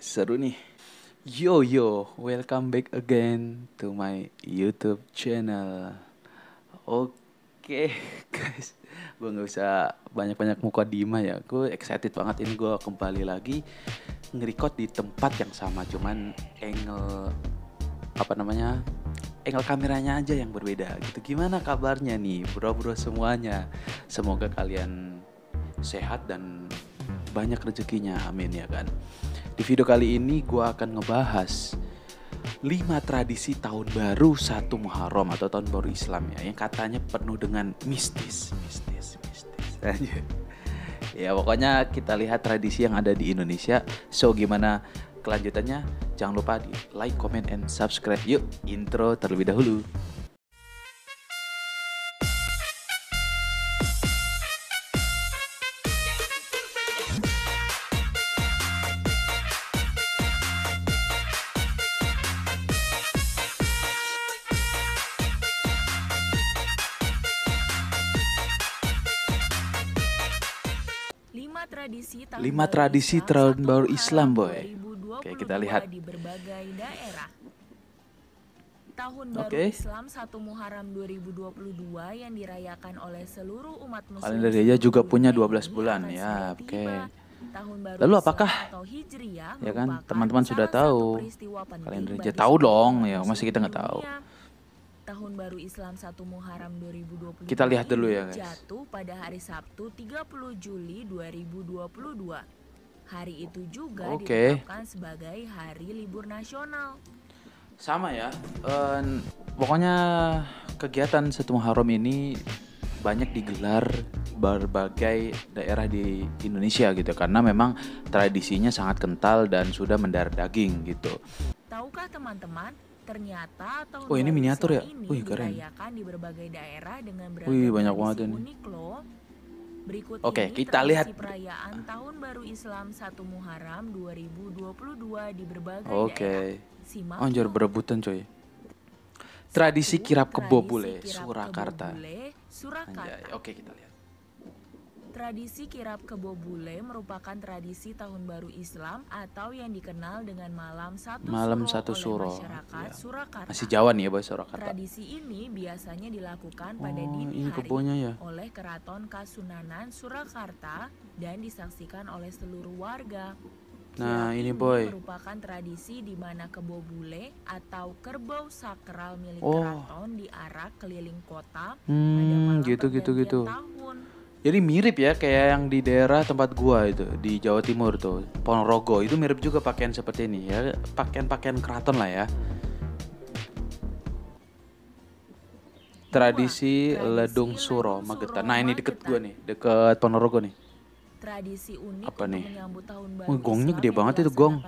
Seru nih. Yo yo, welcome back again to my YouTube channel. Oke, guys, gue nggak usah banyak-banyak muka dima ya. Gue excited banget ini gue kembali lagi nge-record di tempat yang sama, cuman angle angle kameranya aja yang berbeda gitu. Gimana kabarnya nih, bro-bro semuanya? Semoga kalian sehat dan banyak rezekinya, amin ya kan. Di video kali ini gue akan ngebahas 5 tradisi tahun baru 1 Muharram atau tahun baru Islam ya, yang katanya penuh dengan mistis. Ya pokoknya kita lihat tradisi yang ada di Indonesia. So gimana kelanjutannya? Jangan lupa di like, comment, and subscribe. Yuk intro terlebih dahulu. Lima tradisi tahun baru Islam, boy. Oke, kita lihat di berbagai daerah. Tahun baru Islam 1 Muharram 2022 yang dirayakan oleh seluruh umat muslim. Kalender Hijriah juga punya 12 bulan ya, oke. Lalu apakah ya kan teman-teman sudah tahu kalender Hijriah? Tahu dong ya, masih kita nggak tahu. Tahun baru Islam 1 Muharram 2022 kita lihat dulu ya, guys. Jatuh pada hari Sabtu 30 Juli 2022. Hari itu juga ditetapkan sebagai hari libur nasional. Sama ya, pokoknya kegiatan 1 Muharram ini banyak digelar berbagai daerah di Indonesia gitu, karena memang tradisinya sangat kental dan sudah mendarah daging gitu. Tahukah teman-teman, ternyata tahun ini miniatur ya? Ini keren. Dirayakan di berbagai daerah dengan beragam banyak banget ini. Unik loh. Berikut Oke, ini kita lihat perayaan Tahun Baru Islam 1 Muharram 2022 di berbagai daerah. Simak. Anjir, berebutan coy. Tradisi kirap kebo bule Surakarta. Oke, kita lihat. Tradisi kirap kebo bule merupakan tradisi Tahun Baru Islam atau yang dikenal dengan Malam Satu Suro oleh masyarakat Surakarta. Masih Jawa nih ya, Boy, Surakarta. Tradisi ini biasanya dilakukan pada dini hari oleh Keraton Kasunanan Surakarta dan disaksikan oleh seluruh warga. Nah, ini Boy merupakan tradisi di mana kebo bule atau kerbau sakral milik keraton diarak keliling kota pada malam pergantian tahun. Jadi mirip ya kayak yang di daerah tempat gua itu di Jawa Timur tuh, Ponorogo, itu mirip juga pakaian seperti ini ya, pakaian keraton lah ya. Tradisi Ledung Suro Magetan. Nah, ini deket gua nih, deket Ponorogo nih. Tradisi unik apa nih? Menyambut tahun baru Gongnya gede banget itu gong.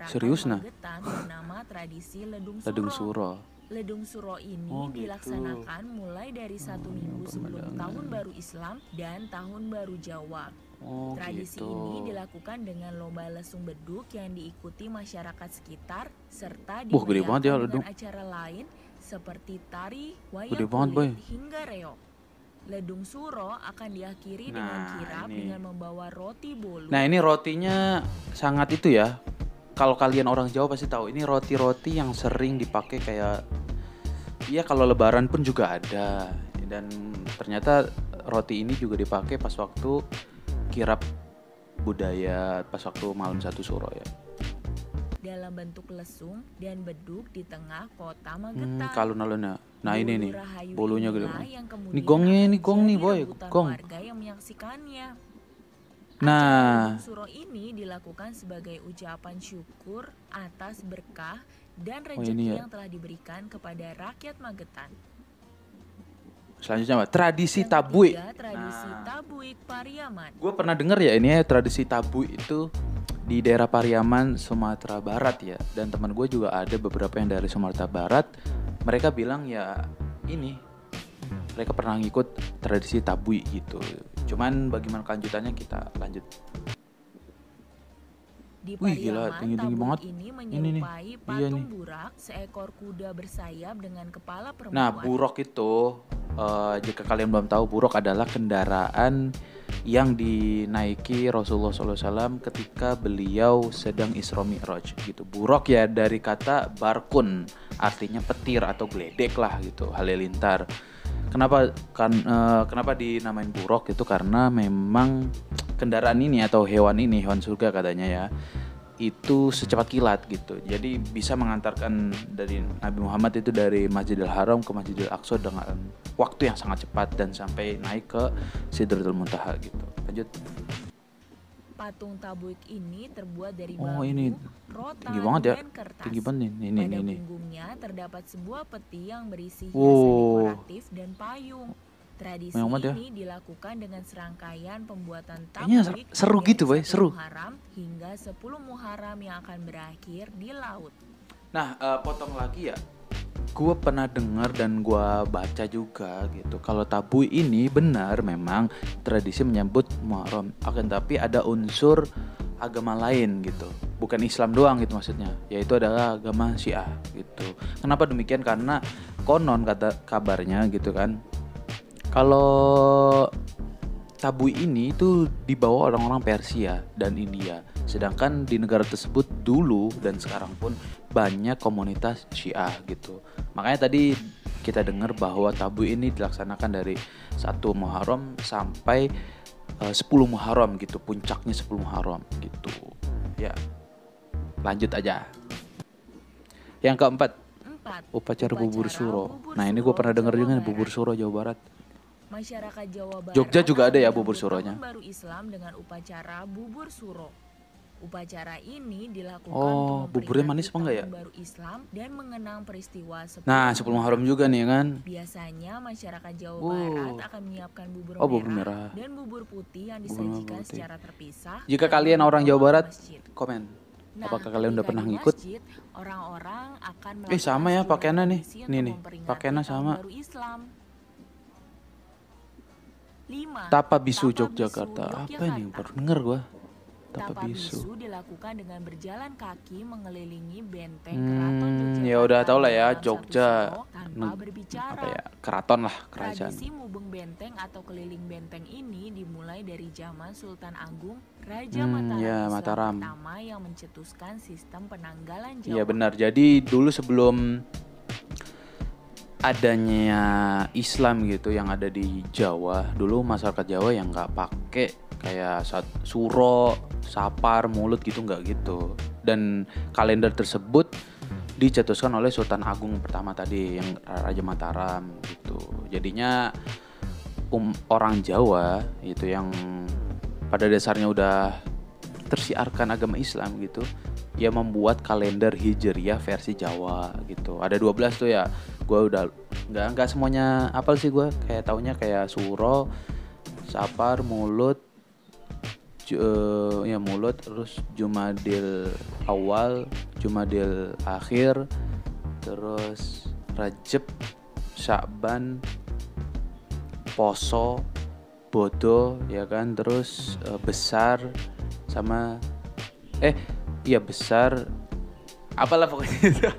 Serius nah? Bernama tradisi Ledung Suro. Ledung Suro ini dilaksanakan mulai dari 1 minggu sebelum Tahun Baru Islam dan Tahun Baru Jawa. Tradisi ini dilakukan dengan lomba lesung beduk yang diikuti masyarakat sekitar serta dimeriahkan dengan acara lain seperti tari, wayang kulit hingga reog. Ledung Suro akan diakhiri dengan kirap dengan membawa roti bolu. Nah, ini rotinya sangat itu ya. Kalau kalian orang Jawa pasti tahu, ini roti-roti yang sering dipakai kayak ya kalau lebaran pun juga ada. Dan ternyata roti ini juga dipakai pas waktu kirap budaya, pas waktu malam 1 Suro ya. Dalam bentuk lesung dan beduk di tengah kota Magetan. Kalun-alunnya. Nah, ini nih, bolunya gede banget. Ini gong nih, Boy. Gong. Warga yang menyaksikannya. Nah, Suro ini dilakukan sebagai ucapan syukur atas berkah dan rezeki yang telah diberikan kepada rakyat Magetan. Selanjutnya apa? Tradisi Tabuik. Tradisi Tabuik Pariaman. Gue pernah dengar ya ini ya, tradisi Tabuik itu di daerah Pariaman, Sumatera Barat ya. Dan teman gue juga ada beberapa yang dari Sumatera Barat. Mereka bilang ya ini mereka pernah ngikut tradisi Tabuik gitu. Cuman bagaimana kelanjutannya kita lanjut. Di Pariaman, tinggi banget. Ini menyerupai patung burak, seekor kuda bersayap dengan kepala perempuan. Nah, buruk itu Jika kalian belum tahu, buruk adalah kendaraan yang dinaiki Rasulullah SAW ketika beliau sedang Isra Mi'raj gitu. Buruk ya dari kata barkun, artinya petir atau geledek lah gitu, halilintar. Kenapa dinamain buruk itu karena memang kendaraan ini atau hewan surga katanya ya, itu secepat kilat gitu. Jadi bisa mengantarkan dari Nabi Muhammad itu dari Masjidil Haram ke Masjidil Aqsa dengan waktu yang sangat cepat dan sampai naik ke Sidratul Muntaha gitu. Lanjut. Patung Tabuik ini terbuat dari bambu, rotan, tinggi banget ya. dan kertas. Tinggi banget nih. Pada punggungnya terdapat sebuah peti yang berisi hiasan dekoratif dan payung. Tradisi ini dilakukan dengan serangkaian pembuatan tabuik seru gitu, boy, seru. Muharram hingga 10 Muharram yang akan berakhir di laut. Nah, potong lagi ya. Gue pernah dengar dan gue baca juga gitu. Kalau tabuik ini benar memang tradisi menyambut Muharram, akan tapi ada unsur agama lain gitu. Bukan Islam doang gitu maksudnya, yaitu adalah agama Syiah gitu. Kenapa demikian? Karena konon kata kabarnya gitu kan, kalau tabuik ini itu dibawa orang-orang Persia dan India. Sedangkan di negara tersebut dulu dan sekarang pun banyak komunitas Syiah gitu. Makanya tadi kita dengar bahwa tabuik ini dilaksanakan dari 1 Muharram sampai 10 Muharram gitu. Puncaknya 10 Muharram gitu. Ya. Lanjut aja. Yang keempat, upacara bubur suro. Nah, ini gue pernah dengar juga bubur suro Jawa Barat. Masyarakat Jawa Barat Jogja juga ada ya bubur suronya. Baru Islam dengan upacara bubur suro. Upacara ini dilakukan untuk buburnya manis apa enggak ya? Baru Islam dan mengenang peristiwa 10 Muharram juga nih kan. Biasanya masyarakat Jawa Barat akan menyiapkan bubur merah dan bubur putih yang disajikan secara terpisah. Jika kalian orang Jawa Barat, komen. Apakah kalian udah pernah ngikut? Orang-orang akan sama ya pakaiannya nih. Nih, pakaiannya sama. Baru Islam. 5. Tapa Bisu Yogyakarta. Apa ini? Baru denger gua. Tapa Bisu dilakukan dengan berjalan kaki mengelilingi benteng keraton Yogyakarta. Ya udah tau lah ya, Jogja tanpa berbicara. Apa ya? Keraton lah, kerajaan. Tradisi mubeng benteng atau keliling benteng ini dimulai dari zaman Sultan Agung Raja Mataram pertama yang mencetuskan sistem penanggalan Jawa. Iya benar. Jadi dulu sebelum adanya Islam gitu yang ada di Jawa, dulu masyarakat Jawa yang nggak pakai kayak suro, sapar, mulut gitu, nggak gitu. Dan kalender tersebut dicetuskan oleh Sultan Agung pertama tadi yang Raja Mataram gitu. Jadinya orang Jawa itu yang pada dasarnya udah tersiarkan agama Islam gitu, ya membuat kalender Hijriyah versi Jawa gitu. Ada 12 tuh ya. Gue udah nggak semuanya apal sih gue. Kayak taunya kayak suro, sapar, mulut, mulut, terus Jumadil awal, Jumadil akhir, terus Rajab, Sya'ban, Poso, Bodo ya kan, terus besar sama besar apalah pokoknya itu.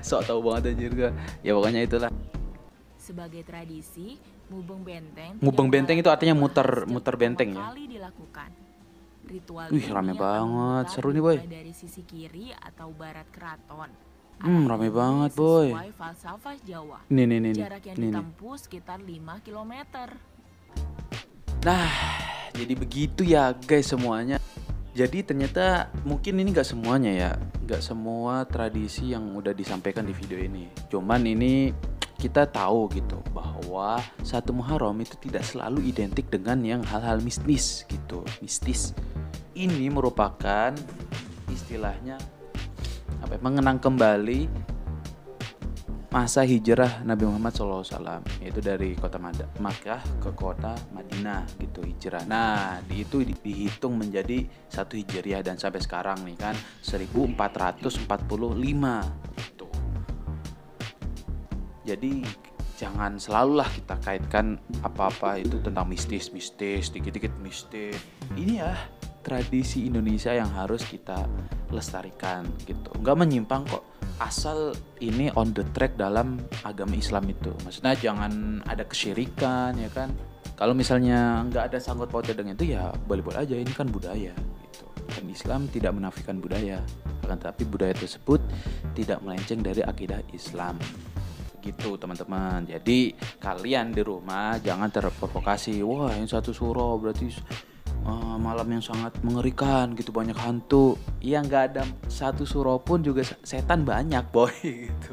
Sok tahu banget anjir gue. Ya pokoknya itulah. Sebagai tradisi, mubeng benteng itu artinya muter benteng ya. Kali dilakukan. Ritual rame banget, seru nih boy. Dari sisi kiri atau barat keraton. Rame banget boy. Sesuai falsafah Jawa. Nih. Jarak yang ditempuh sekitar 5 km. Nah, jadi begitu ya guys semuanya. Jadi ternyata mungkin ini gak semuanya ya, gak semua tradisi yang udah disampaikan di video ini. Cuman ini kita tahu gitu bahwa 1 Muharram itu tidak selalu identik dengan yang hal-hal mistis gitu. Mistis. Ini merupakan istilahnya mengenang kembali masa hijrah Nabi Muhammad SAW, yaitu dari kota Makkah ke kota Madinah gitu hijrah. Nah, itu dihitung menjadi 1 Hijriah dan sampai sekarang nih kan 1445 gitu. Jadi jangan selalulah kita kaitkan apa-apa itu tentang mistis, dikit-dikit mistis. Ini ya tradisi Indonesia yang harus kita lestarikan gitu. Enggak menyimpang kok. asal ini on the track dalam agama Islam itu. Maksudnya jangan ada kesyirikan ya kan. Kalau misalnya nggak ada sangkut pautnya dengan itu ya boleh-boleh aja, ini kan budaya gitu. Dan Islam tidak menafikan budaya, akan tetapi budaya tersebut tidak melenceng dari akidah Islam. Gitu teman-teman. Jadi kalian di rumah jangan terprovokasi. Wah, yang satu surau berarti malam yang sangat mengerikan gitu, banyak hantu. Ya nggak ada satu surau pun juga setan banyak boy gitu.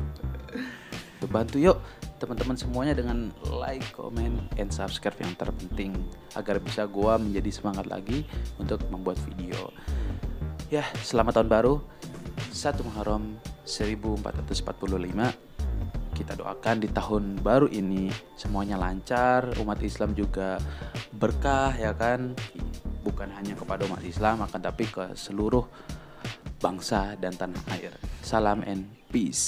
Bantu yuk teman-teman semuanya dengan like, comment, and subscribe yang terpenting agar bisa gua menjadi semangat lagi untuk membuat video. Ya, selamat tahun baru 1 Muharram 1445. Kita doakan di tahun baru ini semuanya lancar, umat Islam juga berkah ya kan. Bukan hanya kepada umat Islam akan tapi ke seluruh bangsa dan tanah air. Salam and peace.